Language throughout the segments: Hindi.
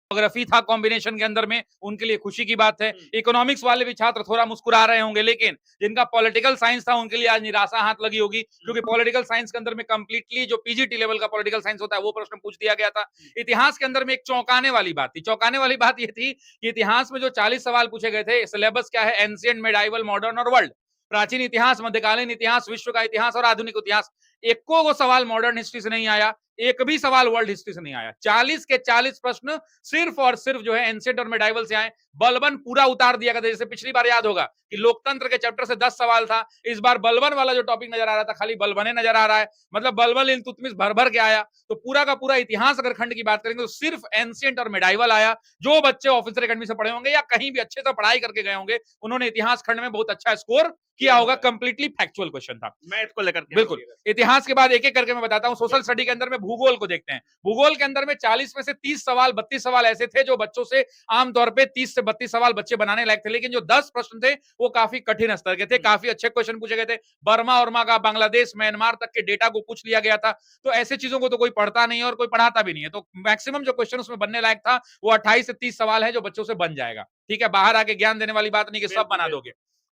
ज्योग्राफी था कॉम्बिनेशन के अंदर में, उनके लिए खुशी की बात है। इकोनॉमिक्स वाले भी छात्र थोड़ा मुस्कुरा रहे होंगे, लेकिन जिनका पॉलिटिकल साइंस था उनके लिए आज निराशा हाथ लगी होगी, क्योंकि पॉलिटिकल साइंस के अंदर में कंप्लीटली जो पीजीटी लेवल का पॉलिटिकल साइंस होता है वो प्रश्न पूछ दिया गया था। इतिहास के अंदर में एक चौंकाने वाली बात थी। चौंकाने वाली बात ये थी कि इतिहास में जो 40 सवाल पूछे गए थे, सिलेबस क्या है, एंशिएंट, मेडाइवल, मॉडर्न और वर्ल्ड। प्राचीन इतिहास, मध्यकालीन इतिहास, विश्व का इतिहास और आधुनिक इतिहास। एको को सवाल मॉडर्न हिस्ट्री से नहीं आया, एक भी सवाल वर्ल्ड हिस्ट्री से नहीं आया। 40 के 40 प्रश्न सिर्फ और सिर्फ जो है एंशिएंट और मेडाइवल से आए। बलबन पूरा उतार दिया गया। जैसे पिछली बार याद होगा कि लोकतंत्र के चैप्टर से 10 सवाल था, इस बार बलबन वाला जो टॉपिक नजर आ रहा था खाली बलबने नजर आ रहा है। मतलब बलबन इल्तुतमिश भर भर के आया। तो पूरा का पूरा इतिहास अगर खंड की बात करेंगे तो सिर्फ एंशिएंट और मेडाइवल आया। जो बच्चे ऑफिसर एकेडमी से पढ़े होंगे या कहीं भी अच्छे से पढ़ाई करके गए होंगे, उन्होंने इतिहास खंड में बहुत अच्छा स्कोर किया होगा। कंप्लीटली फैक्चुअल क्वेश्चन था मैथ को लेकर। बिल्कुल। इतिहास के बाद एक एक करके मैं बताता हूं। सोशल स्टडी के अंदर में भूगोल को देखते हैं। भूगोल के अंदर में 40 में से 30 सवाल 32 सवाल ऐसे थे जो बच्चों से आमतौर पे 30 से 32 सवाल बच्चे बनाने लायक थे, लेकिन जो 10 प्रश्न थे वो काफी कठिन स्तर के थे। काफी अच्छे क्वेश्चन पूछे गए थे। बर्मा उर्मा का, बांग्लादेश, म्यांमार तक के डेटा को पूछ लिया गया था। तो ऐसे चीजों को तो कोई पढ़ता नहीं है और कोई पढ़ाता भी नहीं है। तो मैक्सिमम जो क्वेश्चन उसमें बनने लायक था वो 28 से 30 सवाल है जो बच्चों से बन जाएगा। ठीक है, बाहर आके ज्ञान देने वाली बात नहीं कि सब बना दोगे।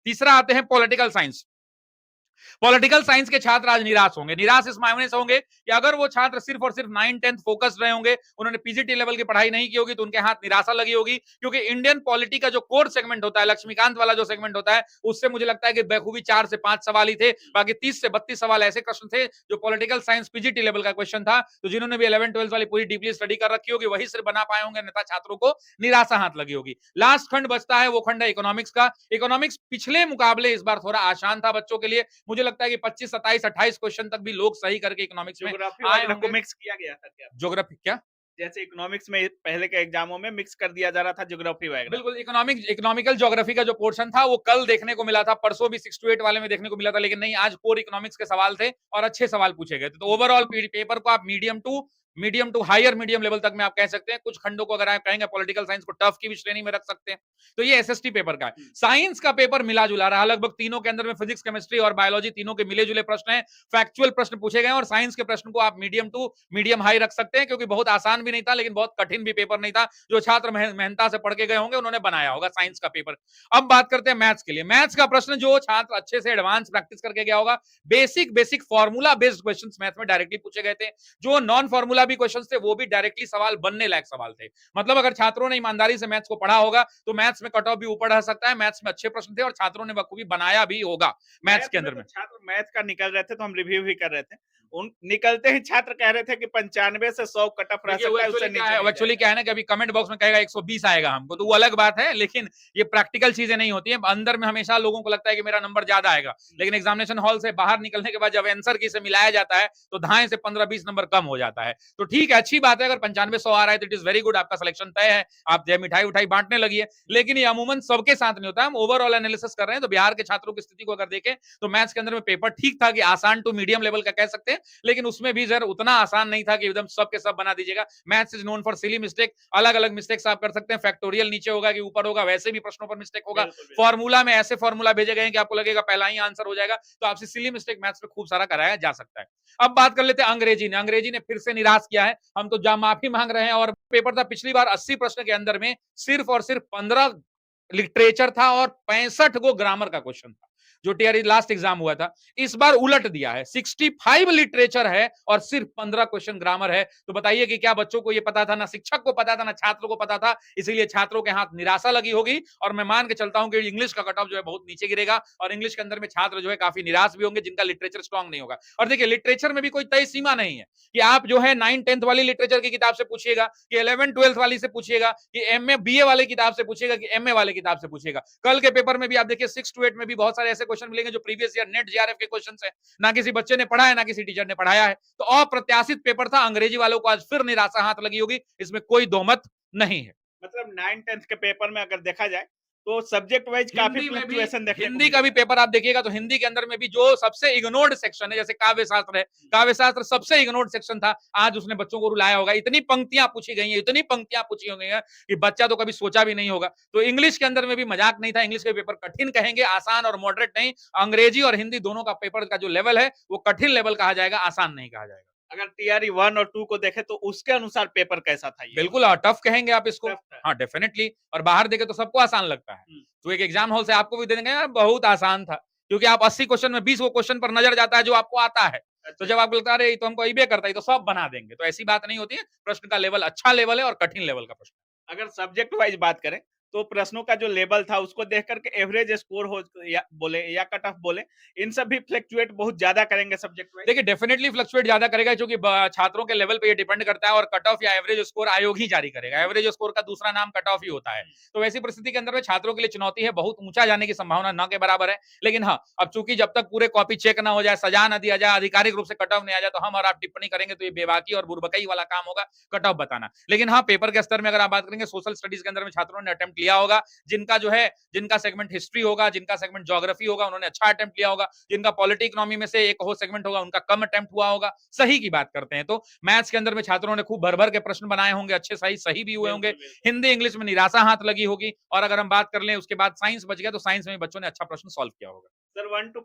तीसरा आते हैं पॉलिटिकल साइंस। पॉलिटिकल साइंस के छात्र आज निराश होंगे। निराश इस मायने से होंगे कि अगर वो छात्र सिर्फ और सिर्फ 9-10 फोकस रहे होंगे, उन्होंने पीजीटी लेवल की पढ़ाई नहीं की होगी, तो उनके हाथ निराशा लगी होगी। क्योंकि इंडियन पॉलिटी का जो कोर सेगमेंट होता है, लक्ष्मीकांत वाला जो सेगमेंट होता है, उससे मुझे लगता है कि बेखूबी 4 से 5 सवाल ही थे। बाकी 30 से 32 सवाल ऐसे क्वेश्चन थे जो पॉलिटिकल साइंस पीजीटी लेवल का क्वेश्चन था। तो जिन्होंने भी 11-12 वाली पूरी डीपली स्टडी कर रखी होगी वही सिर्फ बना पाए होंगे, अन्यथा छात्रों को निराशा हाथ लगी होगी। लास्ट खंड बचता है, वो खंड है इकोनॉमिक्स का। इकोनॉमिक्स पिछले मुकाबले इस बार थोड़ा आसान था बच्चों के लिए। मुझे लगता है कि 25, 27, 28 क्वेश्चन तक भी लोग सही करके इकोनॉमिक्स में आए होंगे। मिक्स किया गया था क्या? ज्योग्राफी क्या? जैसे इकोनॉमिक्स में पहले के एग्जामों में मिक्स कर दिया जा रहा था ज्योग्राफी वगैरह। बिल्कुल, इकोनॉमिकल ज्योग्राफी का जो पोर्शन था वो कल देखने को मिला था, परसों भी 6 to 8 वाले में देखने को मिला था, लेकिन नहीं, आज कोर इकोनॉमिक्स के सवाल थे और अच्छे सवाल पूछे गए थे। तो ओवरऑल पेपर को आप medium to higher medium level तक में आप कह सकते हैं। कुछ खंडों को अगर आप कहेंगे पॉलिटिकल साइंस को टफ की भी श्रेणी में रख सकते हैं। तो ये एसएसटी पेपर का है। साइंस का पेपर मिला जुला रहा, लगभग तीनों के अंदर में फिजिक्स, केमिस्ट्री और बायोलॉजी तीनों के मिले जुले प्रश्न हैं। फैक्चुअल प्रश्न पूछे गए और साइंस के प्रश्न को आप मीडियम टू मीडियम हाई रख सकते हैं, क्योंकि बहुत आसान भी नहीं था लेकिन बहुत कठिन भी पेपर नहीं था। जो छात्र मेहनता से पढ़ के गए होंगे उन्होंने बनाया होगा साइंस का पेपर। अब बात करते हैं मैथ्स के लिए। मैथ्स का प्रश्न जो छात्र अच्छे से एडवांस प्रैक्टिस करके गया होगा, basic formula based questions maths में डायरेक्टली पूछे गए थे। जो नॉन फॉर्मूला भी क्वेश्चंस थे वो भी डायरेक्टली सवाल बनने लायक सवाल थे। मतलब अगर छात्रों ने ईमानदारी से मैथ्स को पढ़ा होगा तो मैथ्स में कट ऑफ भी ऊपर रह सकता है। मैथ्स में अच्छे प्रश्न थे और छात्रों ने बखूबी बनाया भी होगा मैथ्स के अंदर में। छात्र मैथ्स का निकल रहे थे तो हम रिव्यू भी कर रहे थे। उन निकलते ही छात्र कह रहे थे कि 95 से 100 कट ऑफ रह सकता है, उससे नीचे एक्चुअली क्या है ना कि अभी कमेंट बॉक्स में कहेगा 120 आएगा हमको, तो वो अलग बात है, लेकिन ये प्रैक्टिकल चीजें नहीं होती है। अंदर में हमेशा लोगों को लगता है कि मेरा नंबर ज्यादा आएगा, लेकिन एग्जामिनेशन हॉल से बाहर निकलने के बाद जब आंसर की से मिलाया जाता है तो धाए से 15-20 नंबर कम हो जाता है। तो ठीक है, अच्छी बात है अगर 95-100 आ रहा है तो इट इज वेरी गुड, आपका सिलेक्शन तय है, आप जय मिठाई उठाई बांटने लगी है। लेकिन ये अमूमन सबके साथ नहीं होता। हम ओवरऑल एनालिसिस कर रहे हैं। तो बिहार के छात्रों की स्थिति को अगर देखें तो मैथ्स के अंदर में पेपर ठीक था कि आसान टू मीडियम लेवल का कह सकते हैं, लेकिन उसमें भी जर उतना आसान नहीं था कि एकदम सब के सब बना दीजिएगा। Maths is known for silly mistake. अलग अलग मिस्टेक्स आप कर सकते हैं। फैक्टोरियल नीचे होगा कि ऊपर होगा, वैसे भी प्रश्नों पर मिस्टेक होगा। फॉर्मूला में ऐसे फॉर्मूला भेजे गए कि आपको लगेगा पहला ही आंसर हो जाएगा। तो आपसे सिली मिस्टेक मैथ्स में खूब सारा कराया जा सकता है। अब बात कर लेते हैं अंग्रेजी ने। अंग्रेजी ने फिर से निराश किया है। हम तो माफी मांग रहे हैं। और पेपर था पिछली बार 80 प्रश्न के अंदर में सिर्फ और सिर्फ 15 लिटरेचर था और 65 को ग्रामर का क्वेश्चन था, जो टीआरई लास्ट एग्जाम हुआ था। इस बार उलट दिया है, 65 लिटरेचर है और सिर्फ 15 क्वेश्चन ग्रामर है। तो बताइए कि क्या बच्चों को यह पता था, ना शिक्षक को पता था, ना छात्रों को पता था। इसीलिए छात्रों के हाथ निराशा लगी होगी। और मैं मान के चलता हूं कि इंग्लिश का कट ऑफ जो है बहुत नीचे गिरेगा और इंग्लिश के अंदर में छात्र जो है काफी निराश भी होंगे जिनका लिटरेचर स्ट्रांग नहीं होगा। और देखिए, लिटरेचर में भी कोई तय सीमा नहीं है कि आप जो है 9-10 वाली लिटरेचर की किताब से पूछिएगा कि 11-12 वाली से पूछिएगा कि एमए बीए वाले किताब से पूछिएगा कि एमए वाले किताब से पूछिएगा। कल के पेपर में भी आप देखिए 6 to 8 में भी बहुत सारे ऐसे क्वेश्चन मिलेंगे जो प्रीवियस ईयर नेट जीआरएफ के क्वेश्चंस है। ना किसी बच्चे ने पढ़ा है, ना किसी टीचर ने पढ़ाया है। तो अप्रत्याशित पेपर था। अंग्रेजी वालों को आज फिर निराशा हाथ लगी होगी, इसमें कोई दोमत नहीं है। मतलब 9-10 के पेपर में अगर देखा जाए तो सब्जेक्ट वाइज काफी फ्लक्चुएशन देखने को हिंदी का भी पेपर आप देखिएगा तो हिंदी के अंदर में भी जो सबसे इग्नोर्ड सेक्शन है, जैसे काव्य शास्त्र है, काव्य शास्त्र सबसे इग्नोर्ड सेक्शन था, आज उसने बच्चों को रुलाया होगा। इतनी पंक्तियां पूछी गई हैं, इतनी पंक्तियां पूछी गई हैं कि बच्चा तो कभी सोचा भी नहीं होगा। तो इंग्लिश के अंदर में भी मजाक नहीं था। इंग्लिश के पेपर कठिन कहेंगे, आसान और मॉडरेट नहीं। अंग्रेजी और हिंदी दोनों का पेपर का जो लेवल है वो कठिन लेवल कहा जाएगा, आसान नहीं कहा जाएगा। अगर टीआरई 1 और 2 को देखें तो उसके अनुसार पेपर कैसा था ये? बिल्कुल टफ कहेंगे आप इसको। टफ था। हाँ डेफिनेटली, और बाहर देखे तो सबको आसान लगता है। तो एक एग्जाम हॉल से आपको भी दे देंगे यार बहुत आसान था, क्योंकि आप 80 क्वेश्चन में 20 वो क्वेश्चन पर नजर जाता है जो आपको आता है। तो अच्छा। जब आपको लगता है अरे ये तो हमको अइबे करता है, ये तो सब बना देंगे, तो ऐसी बात नहीं होती है। प्रश्न का लेवल अच्छा लेवल है और कठिन लेवल का प्रश्न। अगर सब्जेक्ट वाइज बात करें तो प्रश्नों का जो लेवल था उसको देख करके एवरेज स्कोर हो या कट ऑफ बोले, इन सब भी फ्लक्चुएट बहुत ज्यादा करेंगे सब्जेक्ट वाइज। देखिए डेफिनेटली फ्लक्चुएट ज्यादा करेगा, क्योंकि छात्रों के लेवल पे ये डिपेंड करता है, और कट ऑफ या एवरेज स्कोर आयोग ही जारी करेगा। एवरेज स्कोर का दूसरा नाम कट ऑफ ही होता है। तो वैसी परिस्थिति के अंदर में छात्रों के लिए चुनौती है, बहुत ऊंचा जाने की संभावना न के बराबर है। लेकिन हाँ, अब चूंकि जब तक पूरे कॉपी चेक ना हो जाए, सजा ना दिया जाए, आधिकारिक रूप से कट ऑफ नहीं आ जाए, तो हम और आप टिप्पणी करेंगे तो ये बेबाकी और बुरबकई वाला काम होगा कट ऑफ बताना। लेकिन हाँ, पेपर के स्तर में अगर आप बात करेंगे, सोशल स्टडीज के अंदर में छात्रों ने अटेम्प्ट लिया होगा, जिनका जो है जिनका सेगमेंट हिस्ट्री होगा, जिनका सेगमेंट ज्योग्राफी होगा, उन्होंने अच्छा अटेम्प्ट लिया होगा। जिनका पॉलिटी इकोनॉमी में से एक हो सेगमेंट होगा, उनका कम अटेम्प्ट हुआ होगा। सही की बात करते हैं तो मैथ्स के अंदर में छात्रों ने खूब भर भर के प्रश्न बनाए होंगे, अच्छे सही सही भी हुए होंगे। हिंदी इंग्लिश में निराशा हाथ लगी होगी, और अगर हम बात कर लें उसके बाद साइंस बच गया, तो साइंस में बच्चों ने अच्छा प्रश्न सॉल्व किया होगा। Sir 1 to